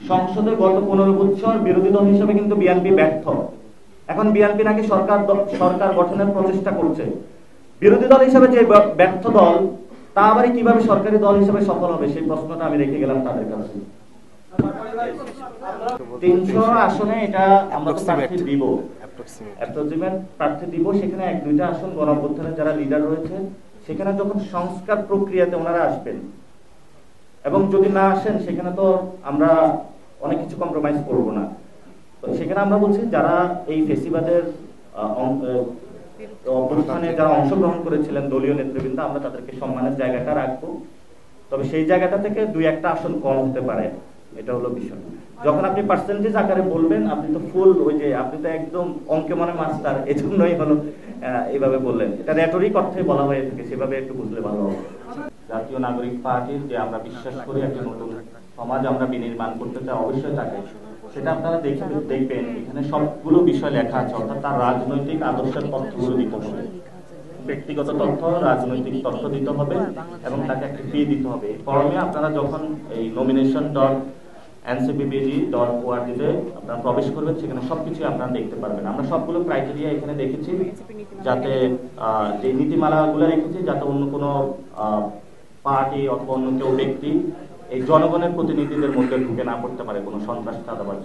সংসদে গত 15 বছর বিরোধী দল হিসেবে কিন্তু বিএনপি ব্যর্থ। এখন বিএনপি নাকি সরকার গঠনের প্রচেষ্টা করছে। বিরোধী দল হিসেবে যে ব্যর্থ দল, তা আবার কিভাবে সরকারি দল হিসেবে সফল হবে, সেই প্রশ্নটা আমি রেখে গেলাম তাদের কাছে। 300 আসনে এটা আমরা প্রার্থী দিব, অ্যাপ্রক্সিমেট প্রার্থী দিব। সেখানে 1-2টা আসন গণঅভ্যুত্থানের যারা লিডার রয়েছে, সেখানে যখন সংস্কার প্রক্রিয়াতে ওনারা আসবেন, এবং যদি না আসেন সেখানে তো আমরা অনেক কিছু কম্প্রোমাইজ করব না। তো সেখানে আমরা বলছি যারা এই ফেসিবাদের অভ্যুত্থানে যারা অংশগ্রহণ করেছিলেন দলীয় নেতৃবৃন্দ, আমরা তাদেরকে সম্মানের জায়গাটা রাখবো। তবে সেই জায়গাটা থেকে 2-1টা আসন কম হতে পারে, এটা হলো বিষয়। যখন আপনি পার্সেন্টেজ আকারে বলবেন, আপনি তো ফুল ওই যে আপনি তো একদম অঙ্কে মনে মাস্টার, এজন্যই হলো এইভাবে বললেন। এটা রেটরিক অর্থে বলা হয়ে থাকে, সেভাবে একটু বুঝলে ভালো হবে। জাতীয় নাগরিক পার্টির যে আমরা বিশ্বাস করি একটা নতুন সমাজ আমরা বিনির্মাণ করতে চাই, অবশ্যই তাকে সেটা আপনারা দেখবেন এখানে সবগুলো বিষয় লেখা আছে। অর্থাৎ তার রাজনৈতিক আদর্শের তথ্যগুলো দিতে হবে, ব্যক্তিগত তথ্য, রাজনৈতিক তথ্য দিতে হবে, এবং তাকে একটা ফি দিতে হবে। ফর্মে আপনারা যখন এই nomination.ncppg.org তে আপনারা প্রবেশ করবেন, সেখানে সবকিছু আপনারা দেখতে পারবেন। আমরা সবগুলো ক্রাইটেরিয়া এখানে দেখেছি, যাতে যে নীতিমালাগুলো রেখেছি, যাতে অন্য কোনো পার্টি অথবা অন্য কেউ ব্যক্তি এই জনগণের প্রতিনিধিদের মধ্যে ঢুকে না পড়তে পারে কোনো সন্ত্রাস চাঁদাবাজ।